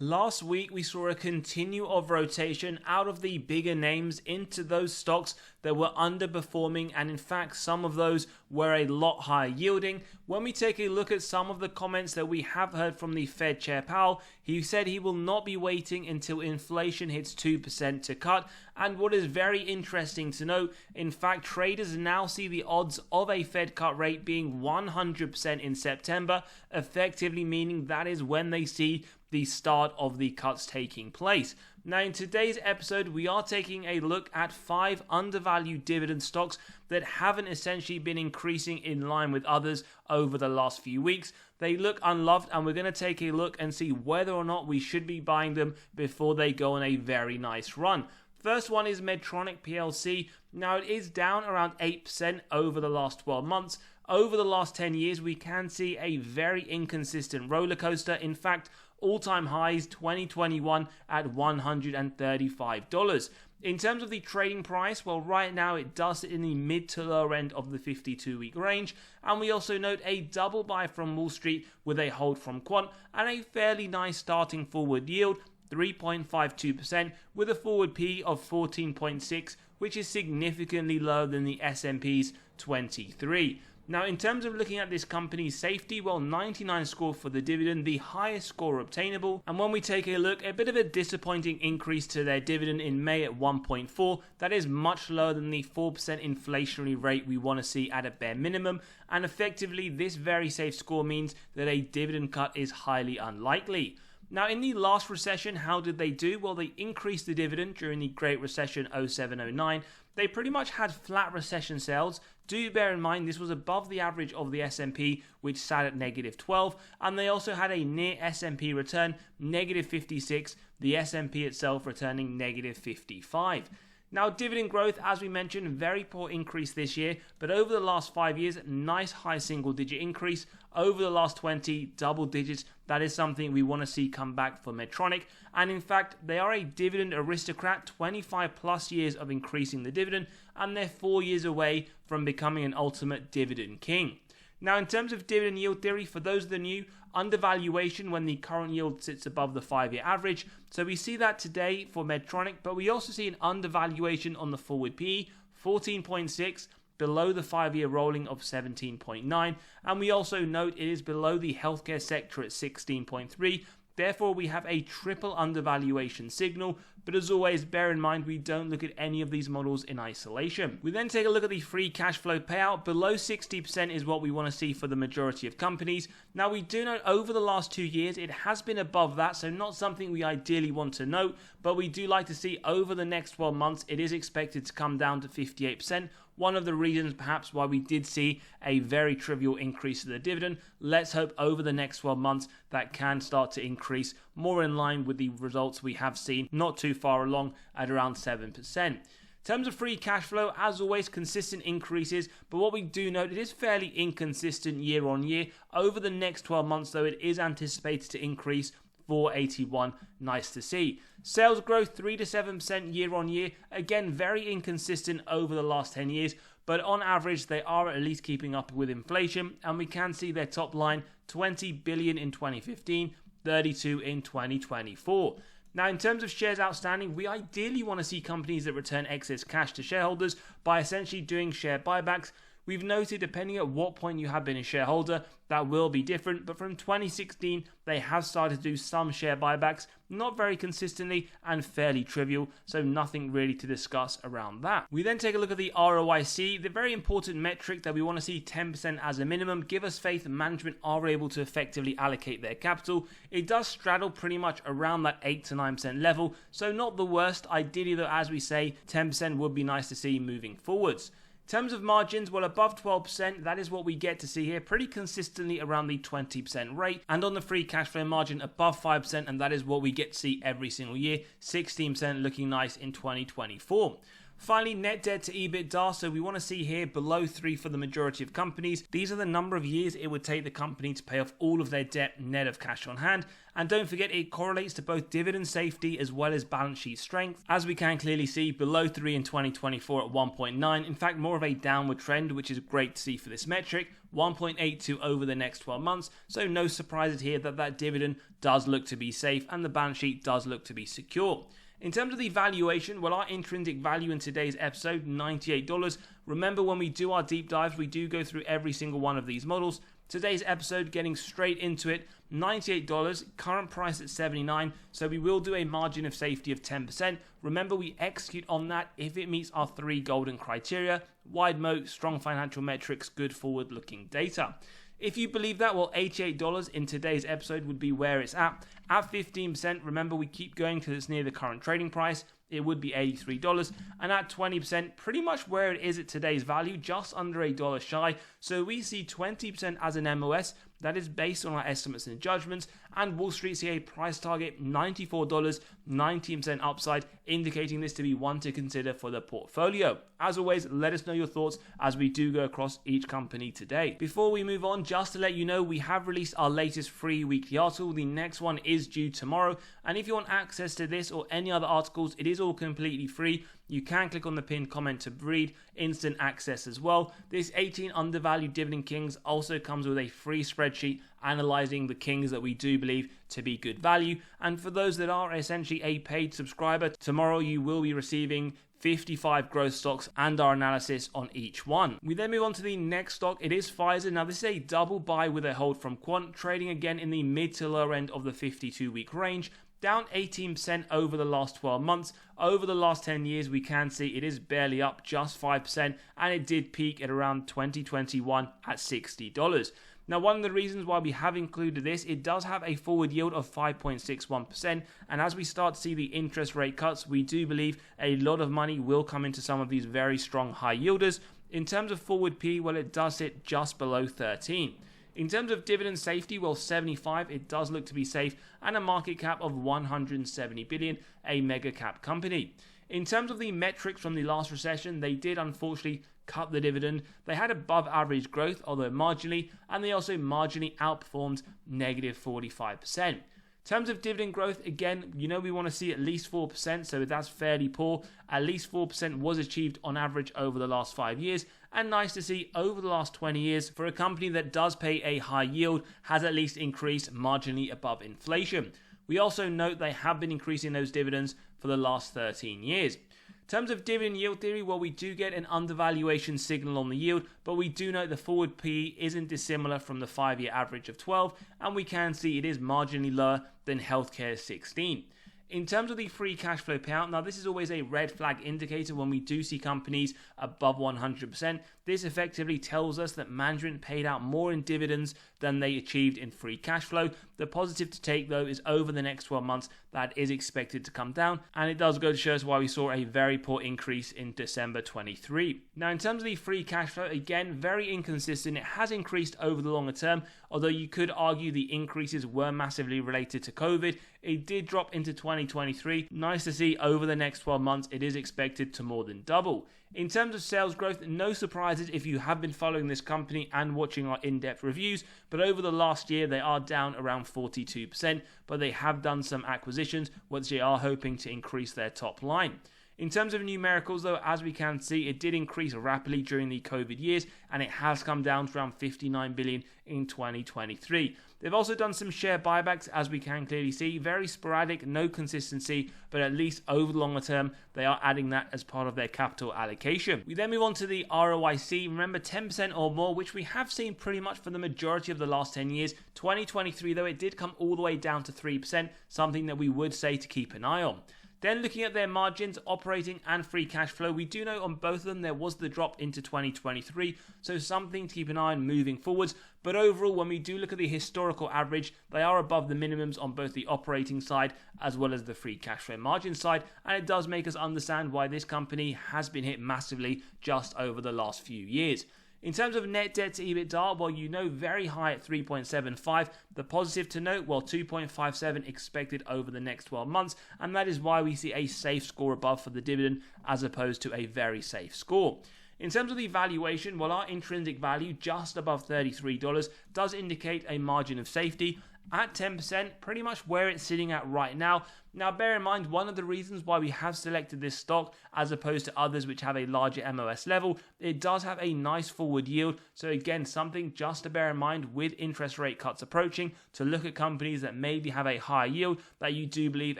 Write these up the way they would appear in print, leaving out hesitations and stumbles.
Last week, we saw a continue of rotation out of the bigger names into those stocks that were underperforming, and in fact, some of those were a lot higher yielding. When we take a look at some of the comments that we have heard from the Fed Chair Powell, he said he will not be waiting until inflation hits 2% to cut. And what is very interesting to note, in fact, traders now see the odds of a Fed cut rate being 100% in September, effectively meaning that is when they see the start of the cuts taking place. Now, in today's episode, we are taking a look at 5 undervalued dividend stocks that haven't essentially been increasing in line with others over the last few weeks. They look unloved, and we're going to take a look and see whether or not we should be buying them before they go on a very nice run. First one is Medtronic PLC. Now, it is down around 8% over the last 12 months. Over the last 10 years, we can see a very inconsistent roller coaster. In fact, all-time highs 2021 at $135. In terms of the trading price, well, right now it does sit in the mid to lower end of the 52-week range, and we also note a double buy from Wall Street with a hold from Quant and a fairly nice starting forward yield, 3.52%, with a forward P of 14.6, which is significantly lower than the S&P's 23. Now, in terms of looking at this company's safety, well, 99 score for the dividend, the highest score obtainable. And when we take a look, a bit of a disappointing increase to their dividend in May at 1.4. That is much lower than the 4% inflationary rate we want to see at a bare minimum. And effectively, this very safe score means that a dividend cut is highly unlikely. Now, in the last recession, how did they do? Well, they increased the dividend during the Great Recession 07-09. They pretty much had flat recession sales. Do bear in mind this was above the average of the S&P, which sat at -12, and they also had a near S&P return, -56, the S&P itself returning -55. Now, dividend growth, as we mentioned, very poor increase this year, but over the last 5 years, nice high single-digit increase. Over the last 20, double digits. That is something we want to see come back for Medtronic. And in fact, they are a dividend aristocrat, 25 plus years of increasing the dividend, and they're 4 years away from becoming an ultimate dividend king. Now, in terms of dividend yield theory, for those that are new, undervaluation when the current yield sits above the 5-year average. So we see that today for Medtronic, but we also see an undervaluation on the forward PE, 14.6, below the 5-year rolling of 17.9, and we also note it is below the healthcare sector at 16.3. Therefore, we have a triple undervaluation signal, but as always, bear in mind we don't look at any of these models in isolation. We then take a look at the free cash flow payout. Below 60% is what we want to see for the majority of companies. Now, we do note over the last 2 years, it has been above that, so not something we ideally want to note, but we do like to see over the next 12 months, it is expected to come down to 58%. One of the reasons perhaps why we did see a very trivial increase to the dividend. Let's hope over the next 12 months that can start to increase more in line with the results we have seen not too far along at around 7%. In terms of free cash flow, as always, consistent increases, but what we do note, it is fairly inconsistent year on year. Over the next 12 months, though, it is anticipated to increase 481, nice to see. Sales growth 3 to 7% year on year, again very inconsistent over the last 10 years, but on average they are at least keeping up with inflation, and we can see their top line 20 billion in 2015, 32 in 2024. Now, in terms of shares outstanding, we ideally want to see companies that return excess cash to shareholders by essentially doing share buybacks. We've noted, depending at what point you have been a shareholder, that will be different, but from 2016, they have started to do some share buybacks, not very consistently and fairly trivial, so nothing really to discuss around that. We then take a look at the ROIC, the very important metric that we want to see 10% as a minimum. Give us faith management are able to effectively allocate their capital. It does straddle pretty much around that 8 to 9% level, so not the worst. Ideally, though, as we say, 10% would be nice to see moving forwards. In terms of margins, well, above 12%, that is what we get to see here, pretty consistently around the 20% rate. And on the free cash flow margin, above 5%, and that is what we get to see every single year, 16% looking nice in 2024. Finally, net debt to EBITDA, so we want to see here below 3 for the majority of companies. These are the number of years it would take the company to pay off all of their debt net of cash on hand. And don't forget, it correlates to both dividend safety as well as balance sheet strength. As we can clearly see, below 3 in 2024 at 1.9, in fact more of a downward trend, which is great to see for this metric. 1.82 over the next 12 months, so no surprises here that dividend does look to be safe and the balance sheet does look to be secure. In terms of the valuation, well, our intrinsic value in today's episode, $98. Remember, when we do our deep dives, we do go through every single one of these models. Today's episode, getting straight into it, $98, current price at 79, so we will do a margin of safety of 10%. Remember, we execute on that if it meets our 3 golden criteria: wide moat, strong financial metrics, good forward-looking data. If you believe that, well, $88 in today's episode would be where it's at. At 15%, remember we keep going because it's near the current trading price, it would be $83. And at 20%, pretty much where it is at today's value, just under $1 shy. So we see 20% as an MOS. That is based on our estimates and judgments, and Wall Street see a price target $94, 19% upside, indicating this to be one to consider for the portfolio. As always, let us know your thoughts as we do go across each company today. Before we move on, just to let you know, we have released our latest free weekly article. The next one is due tomorrow, and if you want access to this or any other articles, it is all completely free. You can click on the pinned comment to read, instant access as well. This 18 undervalued dividend kings also comes with a free spreadsheet analysing the kings that we do believe to be good value. And for those that are essentially a paid subscriber, tomorrow you will be receiving 55 growth stocks and our analysis on each one. We then move on to the next stock. It is Pfizer. Now this is a double buy with a hold from Quant, trading again in the mid to lower end of the 52-week range. Down 18% over the last 12 months. Over the last 10 years, we can see it is barely up, just 5%, and it did peak at around 2021 at $60. Now, one of the reasons why we have included this, it does have a forward yield of 5.61%, and as we start to see the interest rate cuts, we do believe a lot of money will come into some of these very strong high yielders. In terms of forward P, well, it does sit just below 13. In terms of dividend safety, well, 75, it does look to be safe, and a market cap of 170 billion, a mega cap company. In terms of the metrics from the last recession, they did unfortunately cut the dividend. They had above average growth, although marginally, and they also marginally outperformed negative 45%. In terms of dividend growth, again, we want to see at least 4%, so that's fairly poor. At least 4% was achieved on average over the last 5 years, and nice to see over the last 20 years for a company that does pay a high yield has at least increased marginally above inflation. We also note they have been increasing those dividends for the last 13 years. In terms of dividend yield theory, well, we do get an undervaluation signal on the yield, but we do note the forward PE isn't dissimilar from the 5-year average of 12, and we can see it is marginally lower than healthcare 16. In terms of the free cash flow payout, now this is always a red flag indicator when we do see companies above 100%. This effectively tells us that management paid out more in dividends than they achieved in free cash flow. The positive to take though is over the next 12 months that is expected to come down, and it does go to show us why we saw a very poor increase in December 23. Now in terms of the free cash flow, again very inconsistent. It has increased over the longer term, although you could argue the increases were massively related to COVID. It did drop into 2023. Nice to see over the next 12 months it is expected to more than double. In terms of sales growth, no surprises if you have been following this company and watching our in-depth reviews, but over the last year they are down around 42%, but they have done some acquisitions which they are hoping to increase their top line. In terms of numericals though, as we can see, it did increase rapidly during the COVID years and it has come down to around 59 billion in 2023. They've also done some share buybacks, as we can clearly see. Very sporadic, no consistency, but at least over the longer term, they are adding that as part of their capital allocation. We then move on to the ROIC. Remember, 10% or more, which we have seen pretty much for the majority of the last 10 years. 2023, though, it did come all the way down to 3%, something that we would say to keep an eye on. Then looking at their margins, operating and free cash flow, we do know on both of them there was the drop into 2023, so something to keep an eye on moving forwards. But overall, when we do look at the historical average, they are above the minimums on both the operating side as well as the free cash flow margin side, and it does make us understand why this company has been hit massively just over the last few years. In terms of net debt to EBITDA, well, very high at 3.75. The positive to note, 2.57 expected over the next 12 months, and that is why we see a safe score above for the dividend as opposed to a very safe score. In terms of the valuation, our intrinsic value just above $33 does indicate a margin of safety at 10%, pretty much where it's sitting at right now. Now, bear in mind, one of the reasons why we have selected this stock as opposed to others which have a larger MOS level, it does have a nice forward yield. So again, something just to bear in mind with interest rate cuts approaching, to look at companies that maybe have a higher yield that you do believe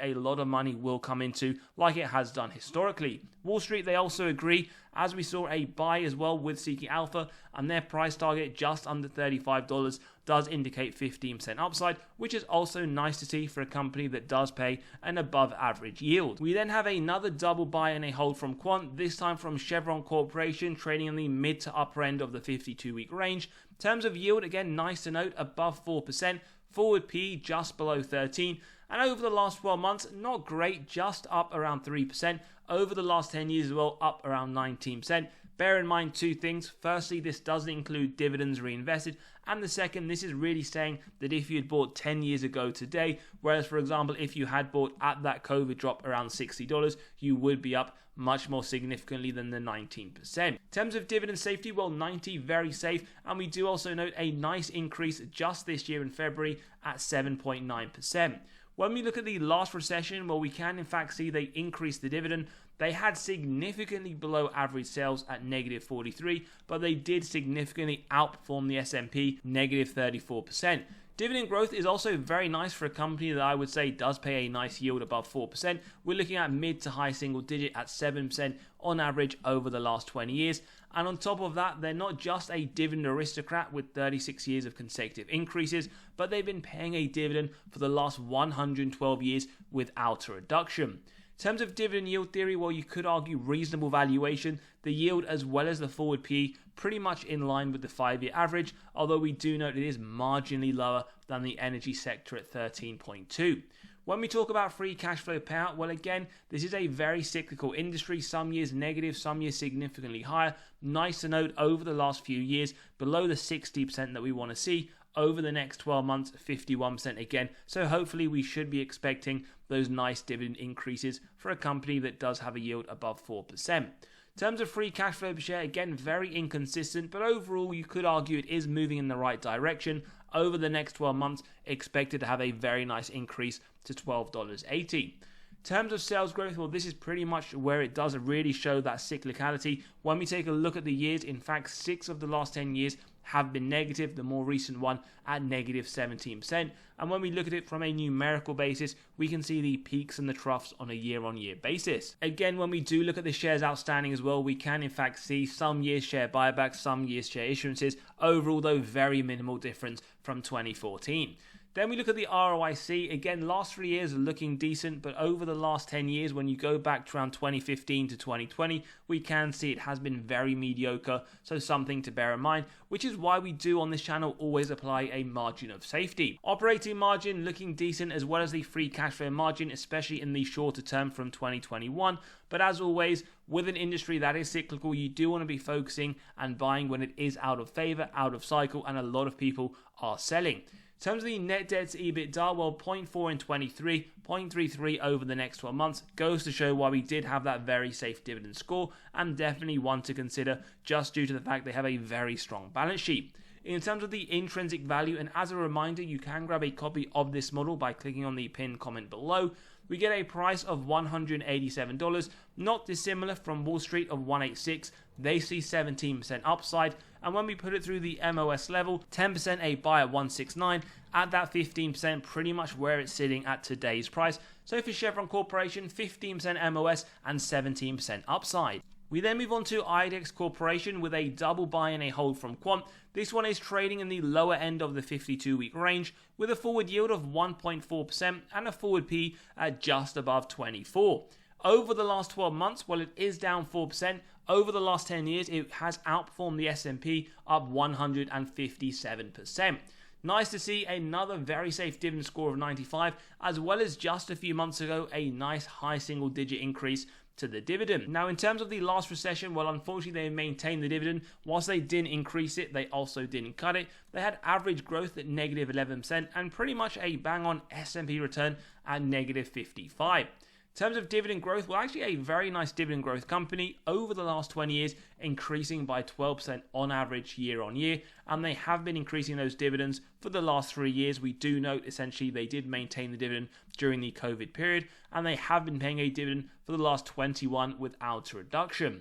a lot of money will come into, like it has done historically. Wall Street, they also agree, as we saw a buy as well with Seeking Alpha, and their price target just under $35 does indicate 15% upside, which is also nice to see for a company that does pay an above average yield. We then have another double buy and a hold from Quant, this time from Chevron Corporation, trading in the mid to upper end of the 52-week range. In terms of yield, again, nice to note, above 4%, forward P just below 13, and over the last 12 months, not great, just up around 3%. Over the last 10 years as well, up around 19%. Bear in mind two things. Firstly, this doesn't include dividends reinvested. And the second, this is really saying that if you had bought 10 years ago today, whereas, for example, if you had bought at that COVID drop around $60, you would be up much more significantly than the 19%. In terms of dividend safety, 90, very safe. And we do also note a nice increase just this year in February at 7.9%. When we look at the last recession, we can in fact see they increased the dividend. They had significantly below average sales at negative 43, but they did significantly outperform the S&P, negative 34%. Dividend growth is also very nice for a company that I would say does pay a nice yield above 4%. We're looking at mid to high single digit at 7% on average over the last 20 years. And on top of that, they're not just a dividend aristocrat with 36 years of consecutive increases, but they've been paying a dividend for the last 112 years without a reduction. In terms of dividend yield theory, you could argue reasonable valuation. The yield as well as the forward P pretty much in line with the 5-year average, although we do note it is marginally lower than the energy sector at 13.2. When we talk about free cash flow payout, again, this is a very cyclical industry. Some years negative, some years significantly higher. Nice to note over the last few years, below the 60% that we want to see. Over the next 12 months, 51% again. So hopefully we should be expecting those nice dividend increases for a company that does have a yield above 4%. In terms of free cash flow per share, again, very inconsistent, but overall you could argue it is moving in the right direction. Over the next 12 months, expected to have a very nice increase to $12.80. In terms of sales growth, this is pretty much where it does really show that cyclicality. When we take a look at the years, in fact, 6 of the last 10 years have been negative, the more recent one at negative 17%. And when we look at it from a numerical basis, we can see the peaks and the troughs on a year-on-year basis. Again, when we do look at the shares outstanding as well, we can in fact see some years share buybacks, some years share issuances. Overall, though, very minimal difference from 2014. Then we look at the ROIC. Again, last 3 years are looking decent, but over the last 10 years, when you go back to around 2015 to 2020, we can see it has been very mediocre, so something to bear in mind, which is why we do on this channel always apply a margin of safety. Operating margin looking decent, as well as the free cash flow margin, especially in the shorter term from 2021. But as always, with an industry that is cyclical, you do want to be focusing and buying when it is out of favor, out of cycle, and a lot of people are selling. In terms of the net debt to EBITDA, 0.4 in 23, 0.33 over the next 12 months, goes to show why we did have that very safe dividend score, and definitely one to consider just due to the fact they have a very strong balance sheet. In terms of the intrinsic value, and as a reminder, you can grab a copy of this model by clicking on the pinned comment below. We get a price of $187, not dissimilar from Wall Street of 186. They see 17% upside, and when we put it through the MOS level, 10% a buy at 169, at that 15% pretty much where it's sitting at today's price. So for Chevron Corporation, 15% MOS and 17% upside. We then move on to Idex Corporation with a double buy and a hold from Quant. This one is trading in the lower end of the 52-week range with a forward yield of 1.4% and a forward P at just above 24. Over the last 12 months, it is down 4%. Over the last 10 years, it has outperformed the S&P up 157%. In Nice to see another very safe dividend score of 95, as well as just a few months ago, a nice high single digit increase to the dividend. Now, in terms of the last recession, well, unfortunately, they maintained the dividend. Whilst they didn't increase it, they also didn't cut it. They had average growth at negative 11% and pretty much a bang-on S&P return at negative 55. In terms of dividend growth, well, actually a very nice dividend growth company over the last 20 years, increasing by 12% on average year on year, and they have been increasing those dividends for the last 3 years. We do note essentially they did maintain the dividend during the COVID period, and they have been paying a dividend for the last 21 without a reduction.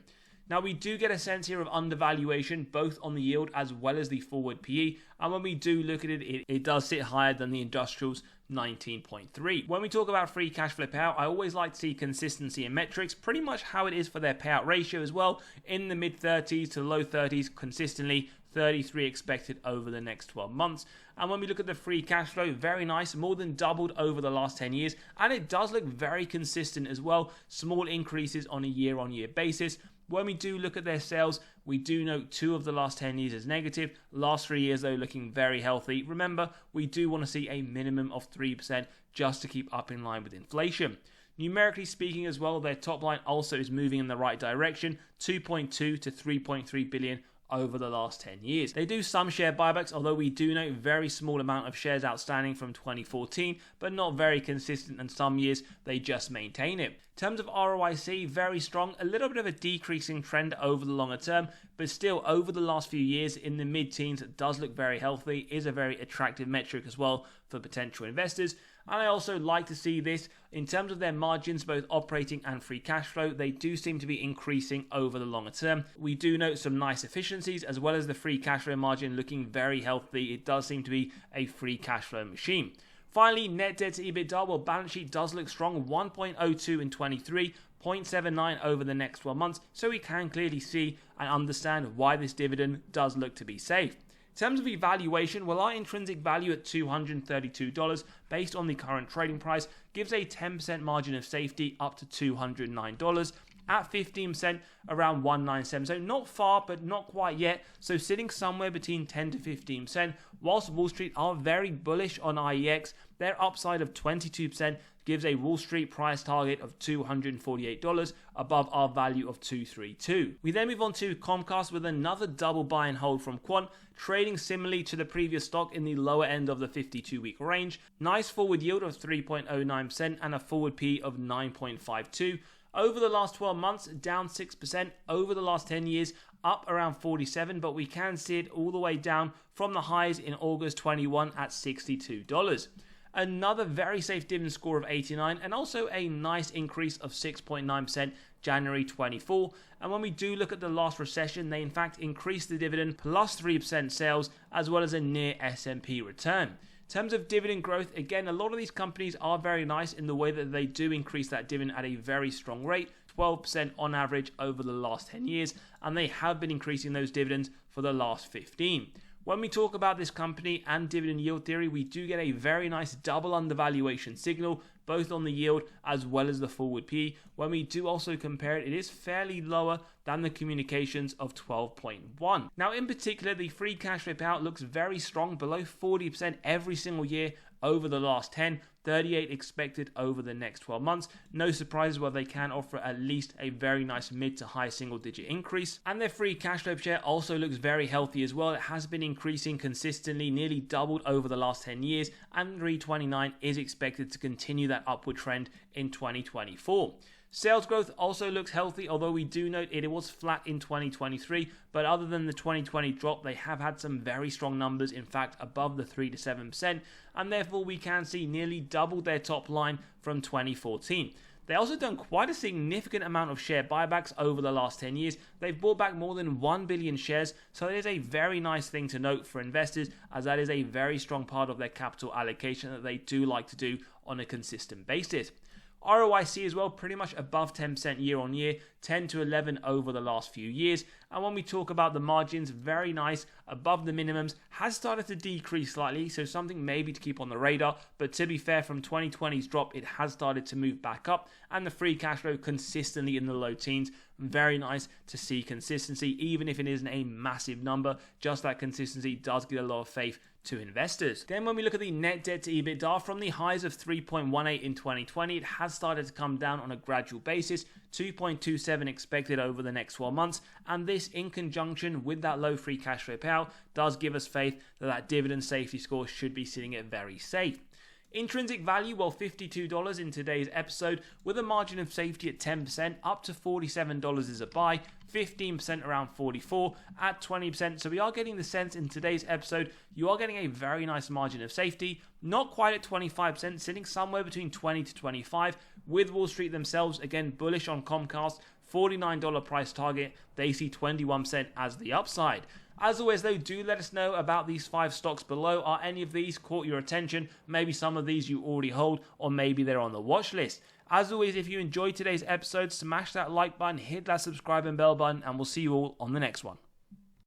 Now, we do get a sense here of undervaluation, both on the yield as well as the forward PE. And when we do look at it, it does sit higher than the industrials, 19.3. When we talk about free cash flow payout, I always like to see consistency in metrics, pretty much how it is for their payout ratio as well, in the mid-30s to low 30s consistently, 33 expected over the next 12 months. And when we look at the free cash flow, very nice, more than doubled over the last 10 years. And it does look very consistent as well, small increases on a year-on-year basis. When we do look at their sales, we do note 2 of the last 10 years as negative. Last 3 years, though, looking very healthy. Remember, we do want to see a minimum of 3% just to keep up in line with inflation. Numerically speaking as well, their top line also is moving in the right direction, 2.2 to 3.3 billion over the last 10 years. They do some share buybacks, although we do note very small amount of shares outstanding from 2014, but not very consistent, and some years they just maintain it. In terms of ROIC, very strong, a little bit of a decreasing trend over the longer term, but still over the last few years in the mid-teens, it does look very healthy, is a very attractive metric as well for potential investors. And I also like to see this in terms of their margins, both operating and free cash flow. They do seem to be increasing over the longer term. We do note some nice efficiencies, as well as the free cash flow margin looking very healthy. It does seem to be a free cash flow machine. Finally, net debt to EBITDA, well, balance sheet does look strong, 1.02 in 23, 0.79 over the next 12 months. So we can clearly see and understand why this dividend does look to be safe. In terms of evaluation, well, our intrinsic value at $232 based on the current trading price gives a 10% margin of safety up to $209. At 15%, around 197. So not far, but not quite yet. So sitting somewhere between 10 to 15%. Whilst Wall Street are very bullish on IEX, their upside of 22% gives a Wall Street price target of $248 above our value of $232. We then move on to Comcast with another double buy and hold from Quant, trading similarly to the previous stock in the lower end of the 52-week range. Nice forward yield of 3.09% and a forward P of 9.52. Over the last 12 months, down 6%. Over the last 10 years, up around 47%, but we can see it all the way down from the highs in August 21 at $62. Another very safe dividend score of 89, and also a nice increase of 6.9% January 24. And when we do look at the last recession, they in fact increased the dividend plus 3% sales, as well as a near S&P return. In terms of dividend growth, again, a lot of these companies are very nice in the way that they do increase that dividend at a very strong rate, 12% on average over the last 10 years, and they have been increasing those dividends for the last 15. When we talk about this company and dividend yield theory, we do get a very nice double undervaluation signal, both on the yield as well as the forward PE. When we do also compare it, it is fairly lower than the communications of 12.1. Now, in particular, the free cash flow payout looks very strong, below 40% every single year over the last 10, 38 expected over the next 12 months. No surprises where they can offer at least a very nice mid to high single digit increase. And their free cash flow share also looks very healthy as well. It has been increasing consistently, nearly doubled over the last 10 years, and 329 is expected to continue that upward trend in 2024. Sales growth also looks healthy, although we do note it was flat in 2023, but other than the 2020 drop, they have had some very strong numbers, in fact above the 3 to 7%, and therefore we can see nearly double their top line from 2014. They also done quite a significant amount of share buybacks over the last 10 years. They've bought back more than 1 billion shares, so it is a very nice thing to note for investors, as that is a very strong part of their capital allocation that they do like to do on a consistent basis. ROIC as well, pretty much above 10% year on year, 10 to 11 over the last few years. And when we talk about the margins, very nice, above the minimums, has started to decrease slightly, so something maybe to keep on the radar. But to be fair, from 2020's drop, it has started to move back up, and the free cash flow consistently in the low teens. Very nice to see consistency, even if it isn't a massive number. Just that consistency does get a lot of faith to investors. Then when we look at the net debt to EBITDA, from the highs of 3.18 in 2020, it has started to come down on a gradual basis, 2.27 expected over the next 12 months, and this in conjunction with that low free cash flow payout does give us faith that dividend safety score should be sitting at very safe. Intrinsic value, well, $52 in today's episode, with a margin of safety at 10%, up to $47 is a buy, 15% around 44 at 20%. So we are getting the sense in today's episode, you are getting a very nice margin of safety, not quite at 25%, sitting somewhere between 20 to 25, with Wall Street themselves, again, bullish on Comcast, $49 price target, they see 21% as the upside. As always though, do let us know about these 5 stocks below. Are any of these caught your attention? Maybe some of these you already hold, or maybe they're on the watch list. As always, if you enjoyed today's episode, smash that like button, hit that subscribe and bell button, and we'll see you all on the next one.